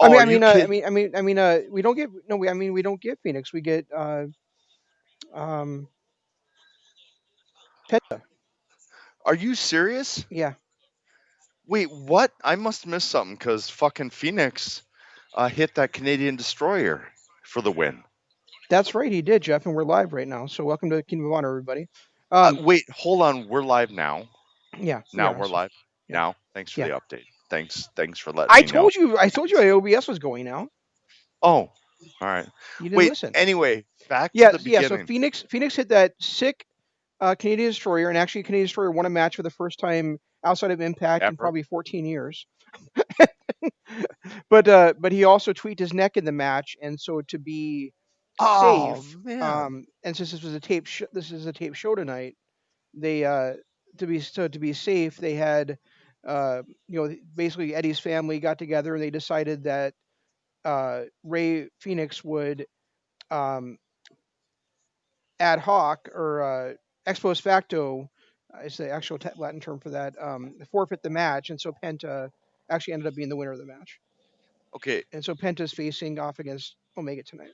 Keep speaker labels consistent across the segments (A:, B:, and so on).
A: Oh,
B: I
A: are you
B: mean,
A: kidding?
B: we don't get no. We don't get Phoenix. We get um, Penta.
A: Are you serious?
B: Yeah,
A: Wait, what? I must have missed something because fucking Phoenix hit that Canadian destroyer for the win.
B: that's right. He did, Jeff, and we're live right now. So welcome to Kingdom of Honor, everybody. Um,
A: Wait, hold on. We're live now.
B: yeah, we
A: Now
B: are.
A: we're
B: So,
A: live.
B: yeah,
A: Now, thanks for
B: yeah.
A: the update. Thanks for letting me know.
B: I told you OBS was going out.
A: Oh, all right.
B: You didn't
A: Wait.
B: listen.
A: Anyway, back to
B: Yeah,
A: the
B: yeah. So
A: beginning.
B: Phoenix hit that sick Canadian Destroyer, and actually Canadian Destroyer won a match for the first time outside of Impact in
A: Ever.
B: probably 14 years. But he also tweaked his neck in the match, and so to be
A: Oh
B: safe,
A: man.
B: and since this is a tape show tonight, they to be safe, they had basically Eddie's family got together and they decided that Ray Phoenix would um, ad hoc or ex post facto is the actual Latin term for that, forfeit the match, and so Penta actually ended up being the winner of the match,
A: Okay.
B: and so Penta's facing off against Omega tonight.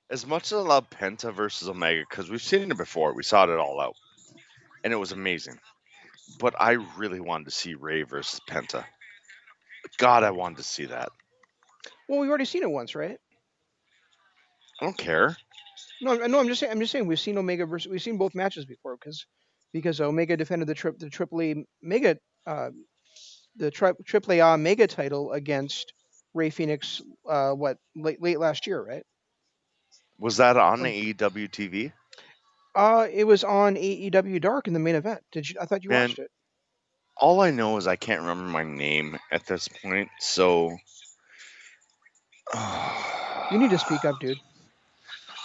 A: As much as I love Penta versus Omega, because we've seen it before, we saw it all out, and it was amazing. But I really wanted to see Ray versus Penta. God, I wanted to see that.
B: Well, we've already seen it once, right?
A: I don't care.
B: No, I'm just saying we've seen we've seen both matches before because Omega defended the Triple A Mega uh, Triple A Mega title against Ray Phoenix what late last year, right?
A: Was that on the
B: Or
A: AEW TV?
B: it was on AEW Dark in the main event. Did you? I thought you
A: Man,
B: watched it.
A: all I know is I can't remember my name at this point, so
B: You need to speak up, dude.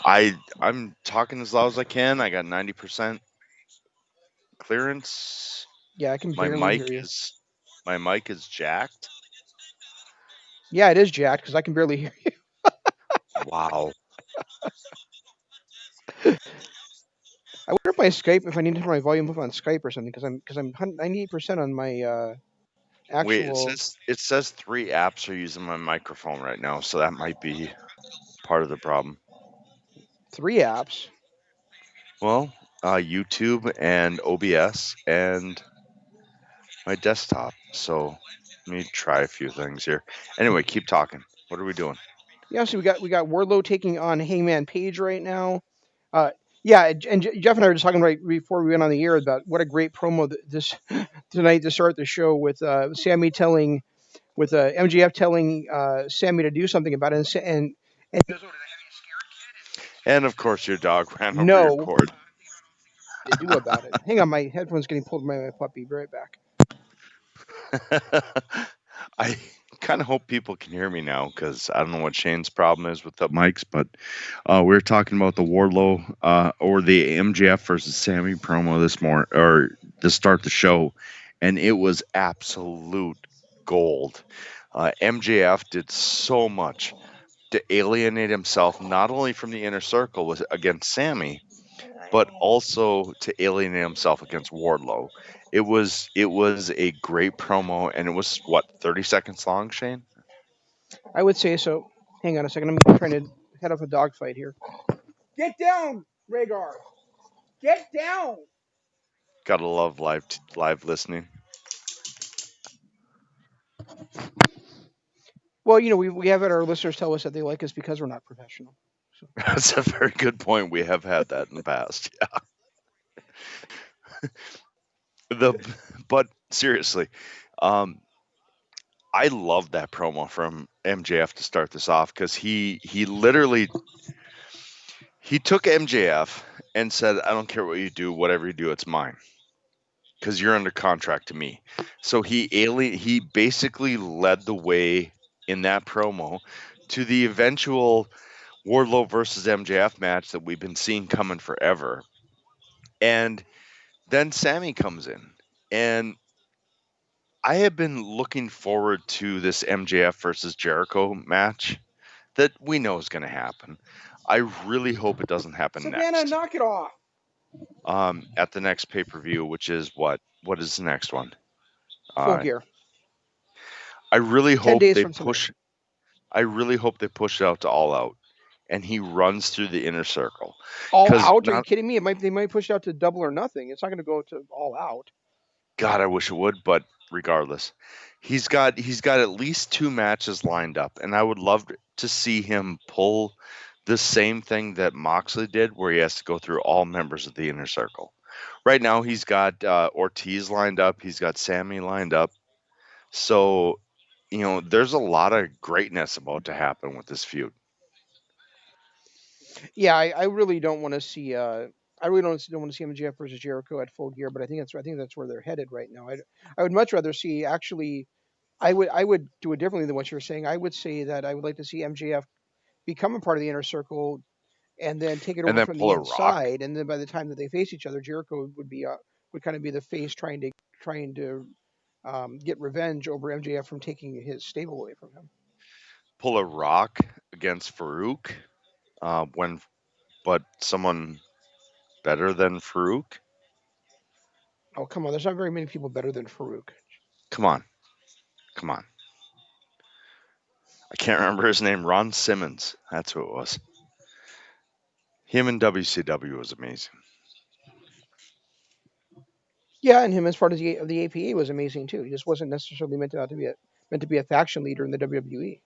A: I'm talking as loud as I can. I got 90% clearance.
B: Yeah, I can
A: My
B: barely
A: mic
B: hear you.
A: is my mic is jacked.
B: Yeah, it is Jack because I can barely hear you.
A: Wow.
B: I wonder if my Skype, if I need to turn my volume up on Skype or something, because I'm 98% on my
A: Wait,
B: actual
A: it says 3 apps are using my microphone right now, so that might be part of the problem.
B: 3 apps.
A: Well, YouTube and OBS and my desktop. So let me try a few things here. Anyway, keep talking. What are we doing?
B: Yeah, so we got Wardlow taking on Hangman Page right now. Uh, yeah, and Jeff and I were just talking right before we went on the air about what a great promo this tonight to start the show with Sammy telling with MGF telling Sammy to do something about it, and he goes, "Oh, did I have you scared, kid?"
A: And of course, your dog ran
B: And
A: over your
B: no,
A: cord.
B: to do about it. Hang on, my headphones getting pulled by my puppy. Be right back.
A: I kind of hope people can hear me now because I don't know what Shane's problem is with the mics, but we are talking about the Wardlow or the MJF versus Sammy promo this morning or to start the show, and it was absolute gold. MJF did so much to alienate himself not only from the inner circle with against Sammy, but also to alienate himself against Wardlow. It was a great promo, and it was what 30 seconds long, Shane.
B: I would say so. Hang on a second. I'm trying to head off a dogfight here. Get down, Rhaegar. Get down.
A: Gotta love live listening.
B: Well, we have had our listeners tell us that they like us because we're not professional. So
A: That's a very good point. We have had that in the past. Yeah. But seriously, um, I love that promo from MJF to start this off because he literally he took MJF and said, "I don't care what you do, whatever you do, it's mine." Because you're under contract to me. So he basically led the way in that promo to the eventual Wardlow versus MJF match that we've been seeing coming forever. And then Sammy comes in. And I have been looking forward to this MJF versus Jericho match that we know is going to happen. I really hope it doesn't happen
B: Savannah,
A: next.
B: knock it off.
A: At the next pay per view, which is what? What is the next one?
B: Full
A: Uh,
B: gear.
A: I really
B: 10
A: hope
B: days
A: they
B: from today.
A: push. I really hope they push it out to All Out, and he runs through the inner circle.
B: All
A: Because
B: out? Are you
A: not
B: kidding me? They might push it out to Double or Nothing. It's not going to go to All Out.
A: God, I wish it would, but regardless, he's got at least two matches lined up, and I would love to see him pull the same thing that Moxley did, where he has to go through all members of the inner circle. Right now, he's got Ortiz lined up, he's got Sammy lined up, so there's a lot of greatness about to happen with this feud.
B: Yeah, I really don't want to see. I really don't want to see MJF versus Jericho at Full Gear, but I think that's where they're headed right now. I would much rather see actually. I would do it differently than what you're saying. I would say that I would like to see MJF become a part of the inner circle and then take it
A: And
B: over
A: then
B: from
A: pull
B: the
A: a Rock.
B: inside. And then by the time that they face each other, Jericho would kind of be the face trying to get revenge over MJF from taking his stable away from him.
A: Pull a Rock against Farouk, when but someone better than Farouk.
B: Oh come on, there's not very many people better than Farouk.
A: Come on, come on. I can't remember his name. Ron Simmons. That's who it was. Him in WCW was amazing.
B: Yeah, and him as part of the APA was amazing too. He just wasn't necessarily meant to be a faction leader in the WWE.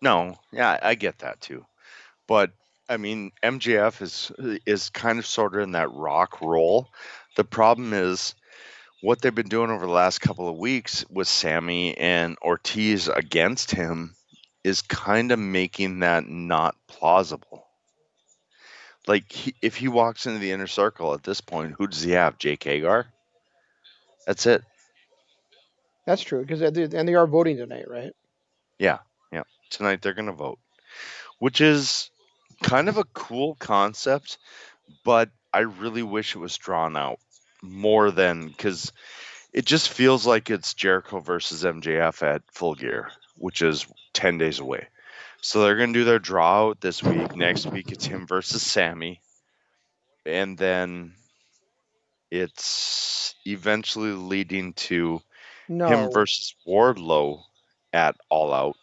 A: No, yeah, I get that too. But I mean, MJF is kind of sort of in that Rock role. The problem is what they've been doing over the last couple of weeks with Sammy and Ortiz against him is kind of making that not plausible. Like if he walks into the inner circle at this point, who does he have? Jake Hagar? That's it.
B: That's true because they are voting tonight, right?
A: Yeah, yeah. Tonight they're gonna vote, which is kind of a cool concept, but I really wish it was drawn out more than because it just feels like it's Jericho versus MJF at Full Gear, which is 10 days away. So they're going to do their draw out this week. Next week, it's him versus Sammy. And then it's eventually leading to him
B: No,
A: versus Wardlow at All Out,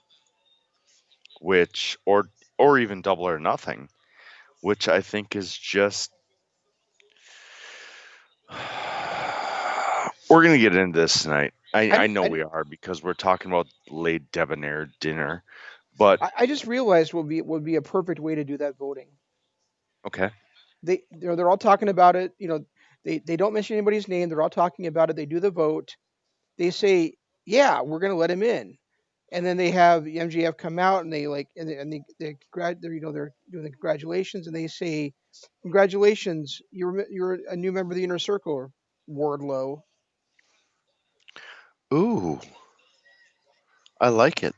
A: which, or even Double or Nothing, which I think is just we're gonna get into this tonight. I know
B: I
A: we are because we're talking about late debonair dinner, but
B: I just realized would be a perfect way to do that voting.
A: okay.
B: They're all talking about it. They don't mention anybody's name. They're all talking about it. They do the vote. They say, yeah, we're going to let him in. And then they have the MGF come out and they're doing the congratulations and they say, congratulations, you're a new member of the inner circle, Wardlow.
A: Ooh, I like it.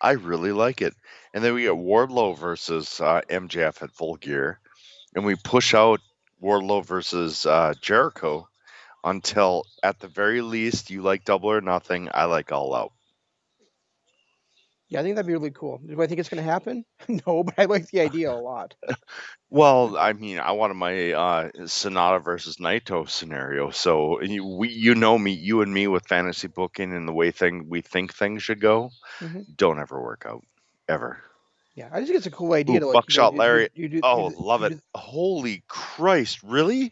A: I really like it. And then we get Wardlow versus MJF at Full Gear, and we push out Wardlow versus Jericho until, at the very least, you like Double or Nothing. I like All Out.
B: Yeah, I think that'd be really cool. Do I think it's going to happen? No, but I like the idea a lot.
A: Well, I mean, I wanted my Sonata versus Naito scenario. So you know me, you and me with fantasy booking and the way we think things should go,
B: Hmm.
A: don't ever work out, ever.
B: Yeah, I just think it's a cool idea
A: Ooh,
B: to like
A: Buckshot Lariat. Oh, love
B: you
A: it.
B: do.
A: Holy Christ, really?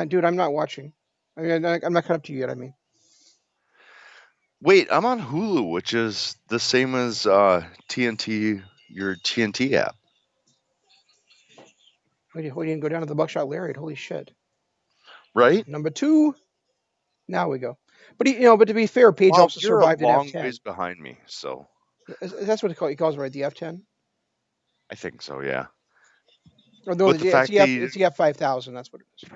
B: Dude, I'm not watching. I mean, I'm not caught up to you yet. I mean,
A: Wait, I'm on Hulu, which is the same as TNT, your TNT app,
B: we didn't go down to the Buckshot Lariat. Holy shit!
A: right?
B: Number two. Now we go. But but to be fair, Page
A: Well,
B: also
A: you're a
B: survived an
A: long
B: F10.
A: ways behind me, so
B: That's what he calls it, right? The F10.
A: I think so, yeah.
B: Or no,
A: But
B: it's the F5000. That's what it is.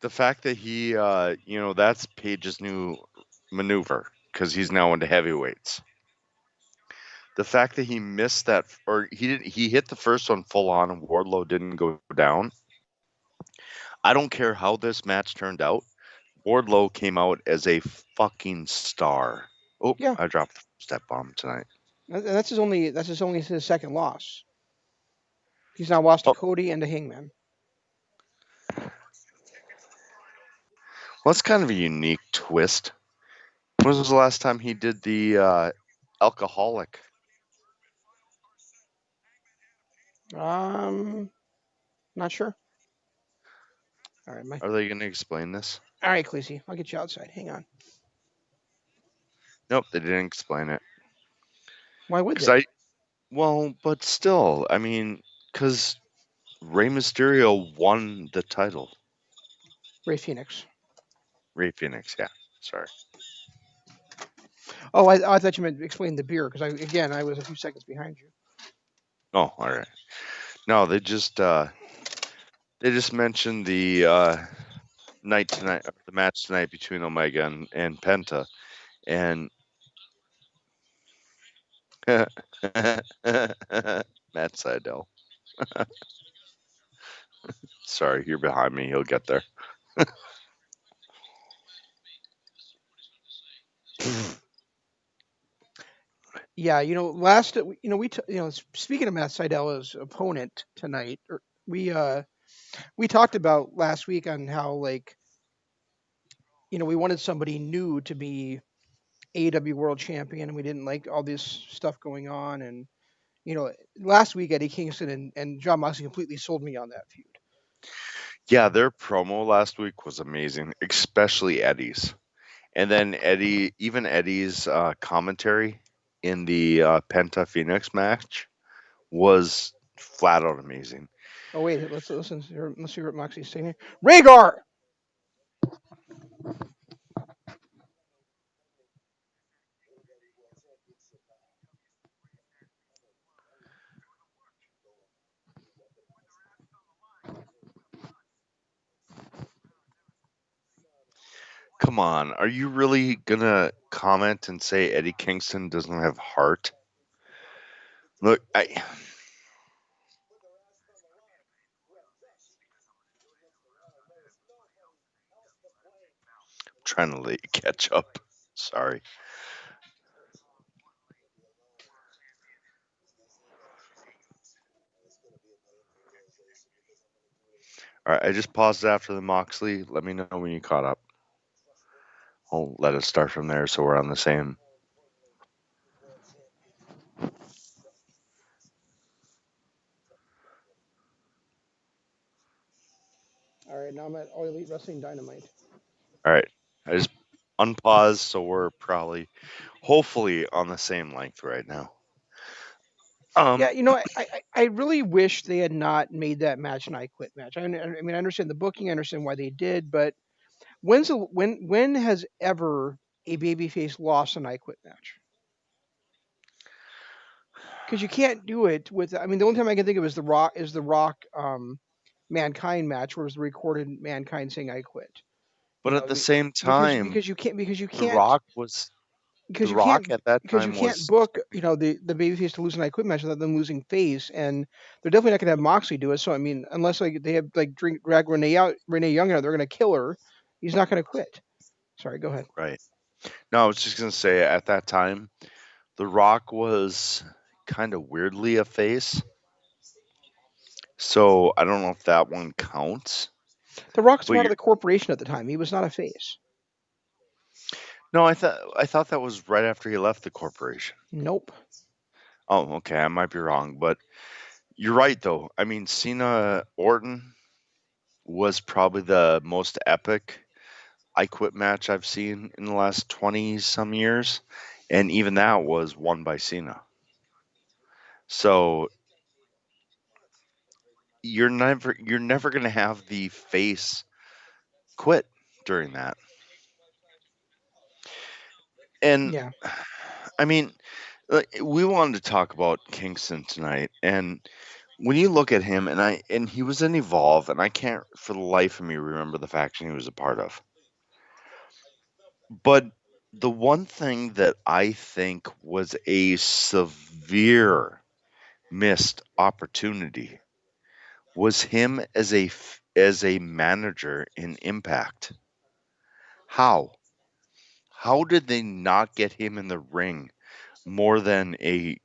A: the fact that he, that's Page's new maneuver because he's now into heavyweights. The fact that he missed that, or he hit the first one full on, and Wardlow didn't go down. I don't care how this match turned out. Wardlow came out as a fucking star. Oh,
B: Yeah,
A: I dropped the step bomb tonight.
B: and that's his second loss. He's now lost to
A: Oh,
B: Cody and to Hangman.
A: well, that's kind of a unique twist. When was the last time he did the alcoholic.
B: Um, not sure.
A: Are they going to explain this?
B: All right, Cleese, I'll get you outside. Hang on.
A: Nope, they didn't explain it.
B: Why would
A: Because
B: they?
A: I, well, but still, I mean, because Rey Mysterio won the title.
B: Ray Phoenix.
A: Rey Phoenix, yeah. Sorry.
B: Oh, I thought you meant explain the beer because I was a few seconds behind you.
A: Oh, all right. No, they just mentioned the night tonight, the match tonight between Omega and Penta, and Matt Seidel. Sorry, you're behind me. He'll get there.
B: Yeah, speaking of Matt Seidel's opponent tonight, we talked about last week on how like we wanted somebody new to be AEW World Champion, and we didn't like all this stuff going on. And last week Eddie Kingston and John Moxley completely sold me on that feud.
A: Yeah, their promo last week was amazing, especially Eddie's. And then even Eddie's commentary in the Penta Phoenix match was flat out amazing.
B: Oh wait, let's listen. Let's see what Moxley's saying here. Rhaegar.
A: Come on, are you really gonna comment and say Eddie Kingston doesn't have heart? Look, I'm trying to let you catch up. Sorry. All right, I just paused after the Moxley. Let me know when you caught up. I'll let us start from there so we're on the same.
B: All right, now I'm at All Elite Wrestling Dynamite.
A: All right, I just unpaused so we're probably, hopefully, on the same length right now.
B: Yeah,
A: Um,
B: I really wish they had not made that match an I Quit match. I mean, I understand the booking, I understand why they did, but when has ever a babyface lost an I Quit match? Because you can't do it with. I mean, the only time I can think of is the Rock Mankind match, where it was the recorded Mankind saying "I quit."
A: but at the same
B: Because
A: time,
B: you can't because you
A: The
B: can't
A: Rock was The
B: because you
A: Rock
B: can't
A: at that
B: because you
A: time
B: can't
A: was
B: book the babyface to lose an I Quit match without them losing face, and they're definitely not going to have Moxley do it. So I mean, unless like they have like drag Renee Young out, they're going to kill her. He's not going to quit. Sorry, go ahead.
A: right. No, I was just gonna say at that time, The Rock was kind of weirdly a face. So I don't know if that one counts.
B: The Rock was
A: But
B: part of
A: you're
B: the corporation at the time. He was not a face.
A: no, I thought that was right after he left the corporation.
B: Nope.
A: Oh, okay, I might be wrong, but you're right though. I mean, Cena Orton was probably the most epic I Quit match I've seen in the last 20 some years, and even that was won by Cena. So you're never going to have the face quit during that. And
B: Yeah.
A: I mean, we wanted to talk about Kingston tonight, and when you look at him, and he was in Evolve, and I can't for the life of me remember the faction he was a part of. But the one thing that I think was a severe missed opportunity was him as a manager in Impact. How? How did they not get him in the ring more than a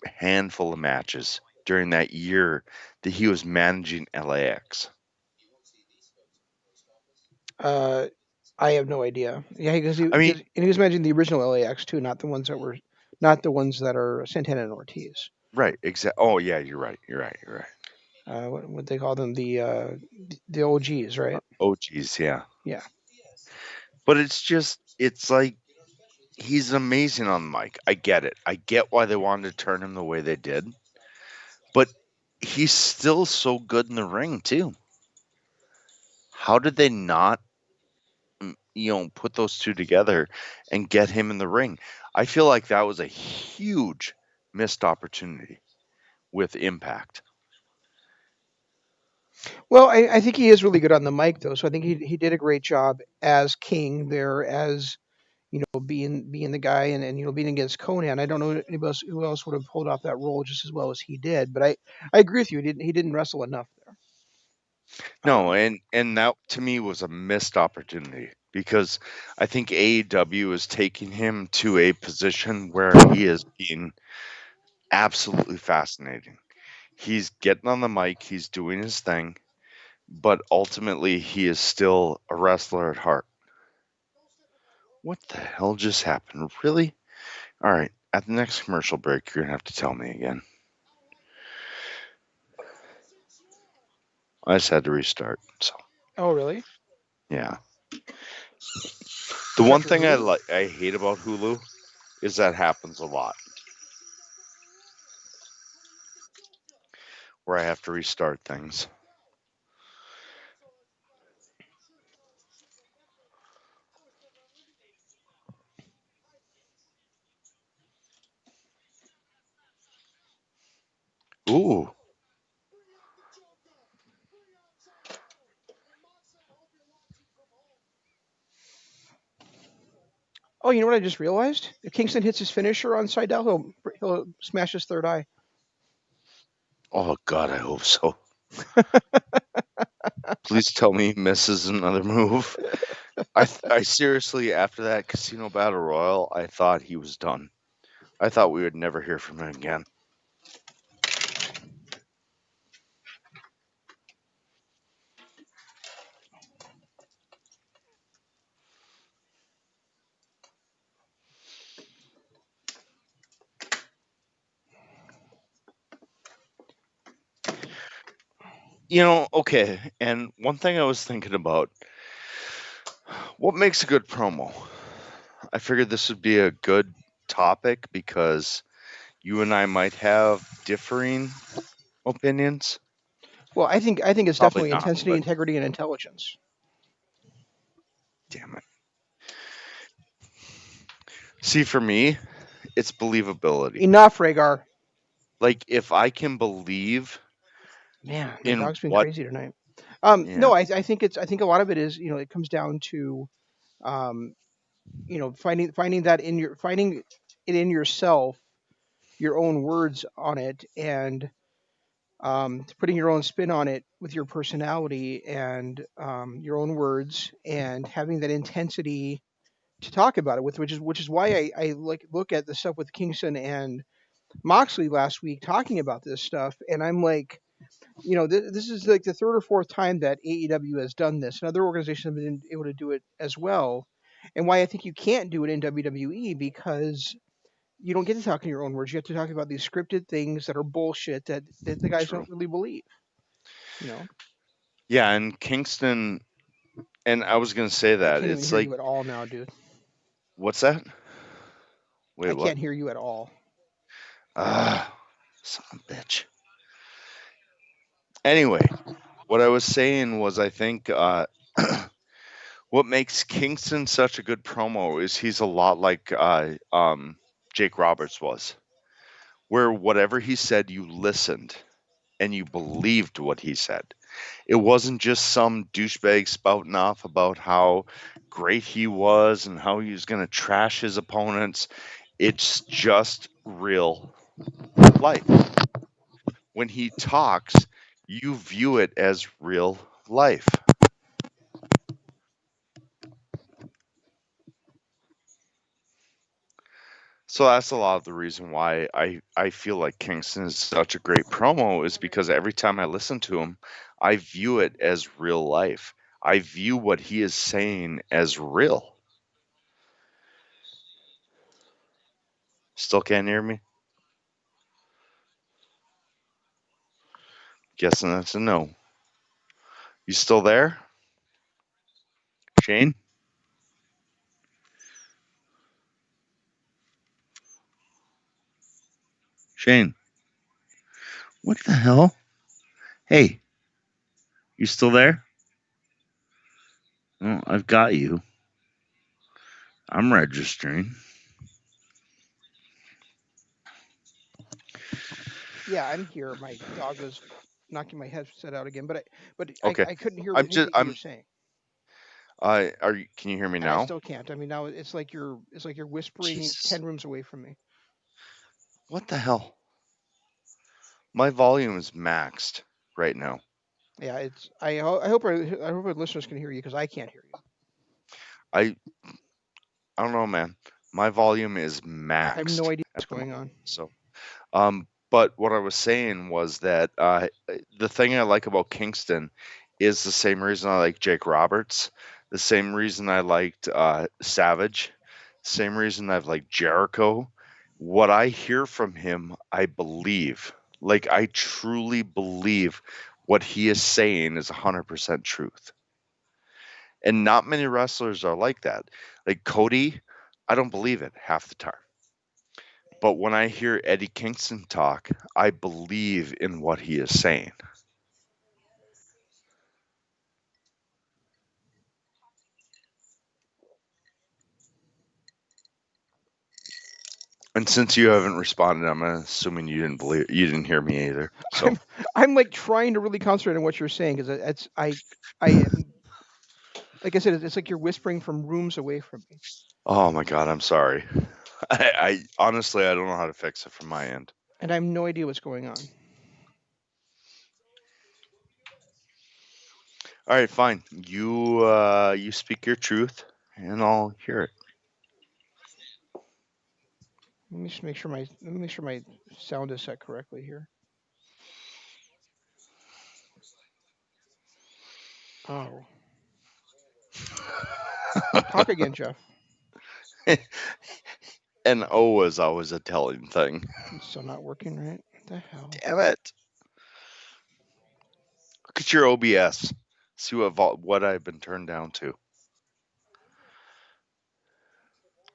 A: handful of matches during that year that he was managing LAX?
B: Uh, I have no idea. Yeah, because
A: I mean,
B: he was managing the original LAX too, not the ones that were. not the ones that are Santana and Ortiz.
A: Right. Exactly. Oh yeah, you're right. You're right. You're right.
B: What they call them, the OGs, right?
A: Oh geez, yeah.
B: Yeah.
A: But it's like he's amazing on the mic. I get it. I get why they wanted to turn him the way they did. But he's still so good in the ring too. How did they not, put those two together and get him in the ring? I feel like that was a huge missed opportunity with Impact.
B: Well, I think he is really good on the mic though, so I think he did a great job as King there, as being the guy, and being against Conan. I don't know anybody else who else would have pulled off that role just as well as he did, but I agree with you. He didn't wrestle enough there.
A: No,
B: Um,
A: and that to me was a missed opportunity because I think AEW is taking him to a position where he is being absolutely fascinating. He's getting on the mic, he's doing his thing, but ultimately he is still a wrestler at heart. What the hell just happened? Really? All right, at the next commercial break, you're gonna have to tell me again. I just had to restart. So
B: oh really?
A: yeah, the
B: Restart
A: one
B: your
A: thing
B: Hulu?
A: I hate about Hulu is that happens a lot where I have to restart things. Ooh,
B: Oh, you know what I just realized? If Kingston hits his finisher on Seidel, he'll smash his third eye.
A: oh God, I hope so. Please tell me he misses another move. I seriously, after that Casino Battle Royal, I thought he was done. I thought we would never hear from him again. Okay, and one thing I was thinking about, what makes a good promo? I figured this would be a good topic because you and I might have differing opinions.
B: Well, I think it's
A: Probably
B: definitely
A: not,
B: intensity,
A: but
B: integrity, and intelligence.
A: damn it. See, for me, it's believability.
B: Enough, Rhaegar.
A: Like, if I can believe
B: Man, my
A: in
B: dog's been
A: what,
B: crazy tonight.
A: yeah,
B: No, I think a lot of it is, it comes down to, um, finding that finding it in yourself, your own words on it, and putting your own spin on it with your personality and your own words, and having that intensity to talk about it with, which is why I look at the stuff with Kingston and Moxley last week talking about this stuff, and I'm like, this is like the third or fourth time that AEW has done this, and other organizations have been able to do it as well. And why I think you can't do it in WWE, because you don't get to talk in your own words. You have to talk about these scripted things that are bullshit that the guys
A: true.
B: don't really believe. You know,
A: Yeah, and Kingston, and I was going to say
B: I
A: that.
B: can't even
A: It's
B: hear
A: like,
B: you at all now, dude.
A: what's that? Wait,
B: I
A: what?
B: can't hear you at all.
A: Ah, son of a bitch. Anyway, what I was saying was I think what makes Kingston such a good promo is he's a lot like Jake Roberts was, where whatever he said, you listened and you believed what he said. It wasn't just some douchebag spouting off about how great he was and how he was going to trash his opponents. It's just real life. When he talks, you view it as real life. So that's a lot of the reason why I feel like Kingston is such a great promo is because every time I listen to him, I view it as real life. I view what he is saying as real. Still can't hear me? Guessing that's a no. You still there? Shane? Shane, what the hell? Hey, you still there? Oh, I've got you. I'm registering.
B: Yeah, I'm here. My dog was knocking my headset out again, but
A: Okay.
B: I couldn't hear
A: I'm just
B: anything you were
A: I'm
B: saying.
A: are you can you hear me
B: I
A: now?
B: still can't. I mean, now it's like you're whispering
A: Jesus.
B: 10 rooms away from me.
A: What the hell? My volume is maxed right now.
B: Yeah, it's. I hope our listeners can hear you because I can't hear you.
A: I I don't know, man. My volume is
B: I have no
A: maxed
B: idea what's
A: at the moment.
B: going on.
A: So but what I was saying was that the thing I like about Kingston is the same reason I like Jake Roberts, the same reason I liked Savage, same reason I've liked Jericho. What I hear from him, I believe. Like, I truly believe what he is saying is 100% truth. And not many wrestlers are like that. Like Cody, I don't believe it half the time. But when I hear Eddie Kingston talk, I believe in what he is saying. And since you haven't responded, I'm assuming you didn't hear me either. So,
B: I'm I'm like trying to really concentrate on what you're saying because it's I am like I said, it's like you're whispering from rooms away from me,
A: oh my God, I'm sorry. I honestly I don't know how to fix it from my end.
B: and I have no idea what's going on.
A: All right, fine. You speak your truth, and I'll hear it.
B: Let me make sure my sound is set correctly here. Oh, talk again, Jeff.
A: And O is always a telling thing.
B: It's still not working right. What the hell?
A: Damn it! Look at your OBS. See what I've been turned down to.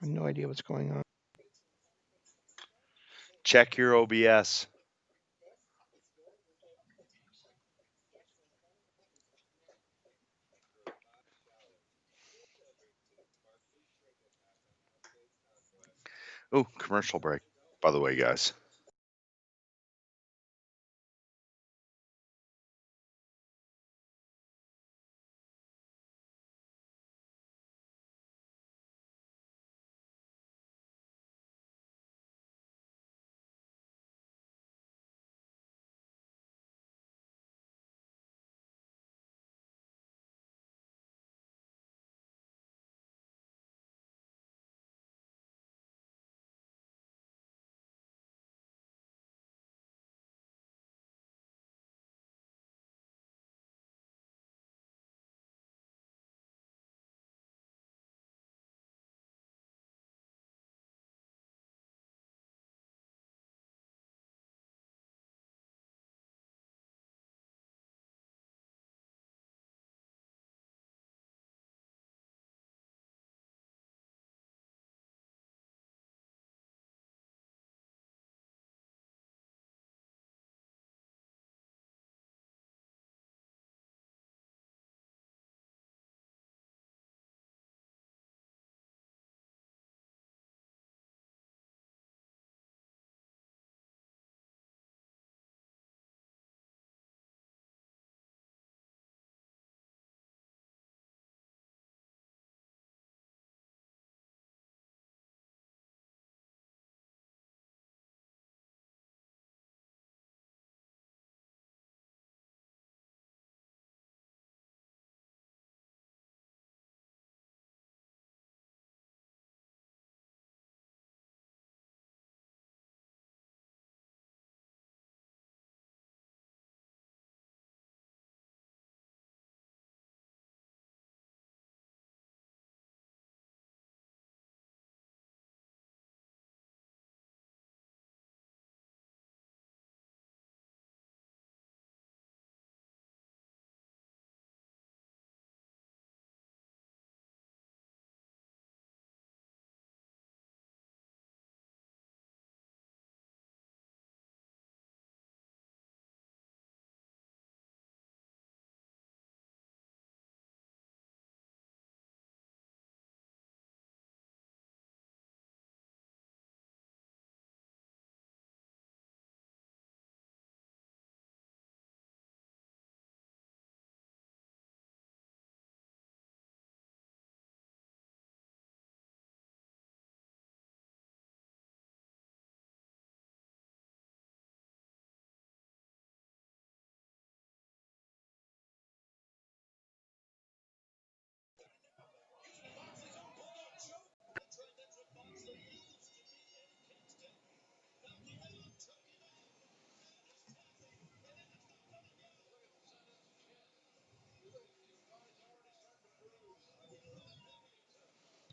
B: I have no idea what's going on.
A: Check your OBS. Oh, commercial break. By the way, guys.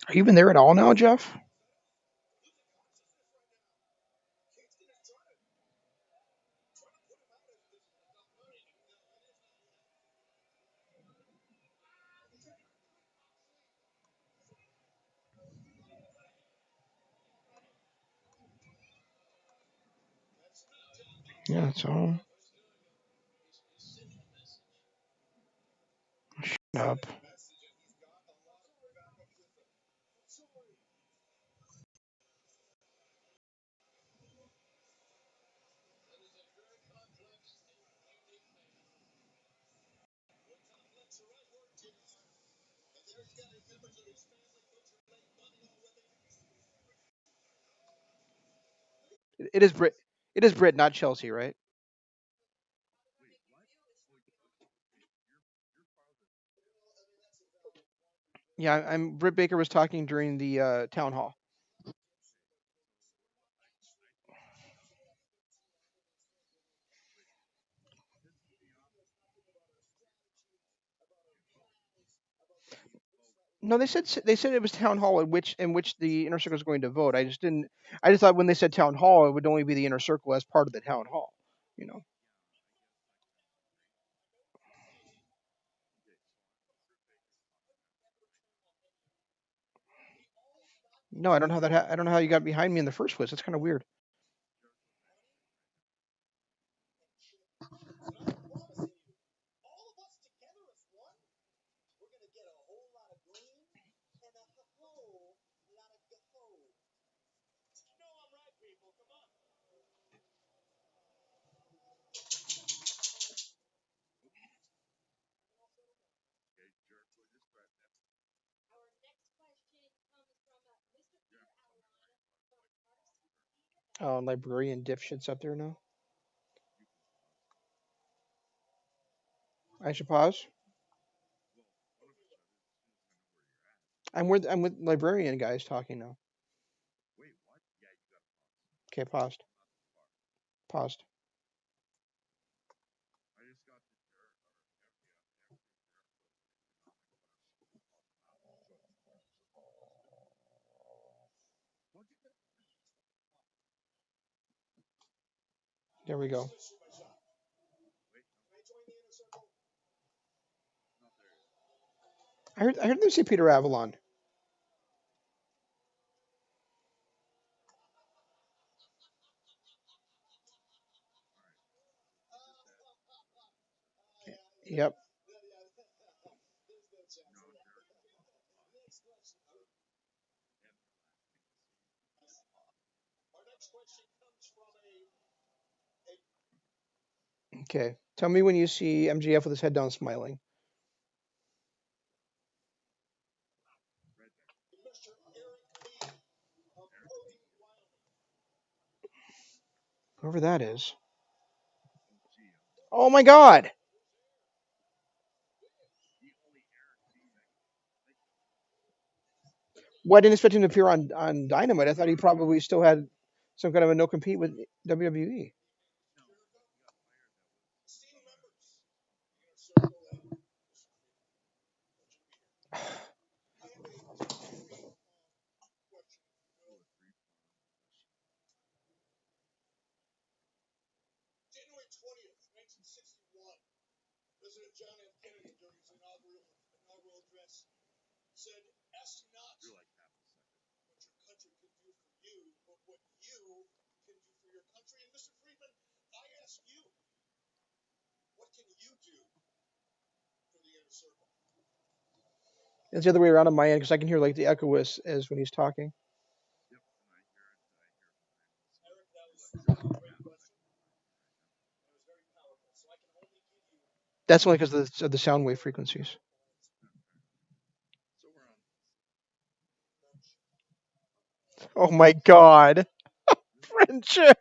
B: Are you even there at all now, Jeff? Yeah, it's all up. It is Brit. It is Brit, not Chelsea, right? Yeah, I'm. Britt Baker was talking during the town hall. No, they said it was town hall in which the inner circle is going to vote. I just didn't. I just thought when they said town hall, it would only be the inner circle as part of the town hall. You know. No, I don't know how that. I don't know how you got behind me in the first place. That's kind of weird. Oh, librarian dipshits up there now. I should pause. I'm with librarian guys talking now. Okay, paused. Paused. There we go. I heard them say Peter Avalon. Yep. Okay. Tell me when you see MGF with his head down smiling. Whoever that is. Oh my God! Well, I didn't expect him to appear on Dynamite. I thought he probably still had some kind of a no compete with WWE. It's the other way around on my end because I can hear like the echo as when he's talking. That's only because of the sound wave frequencies. Oh my God! Friendship.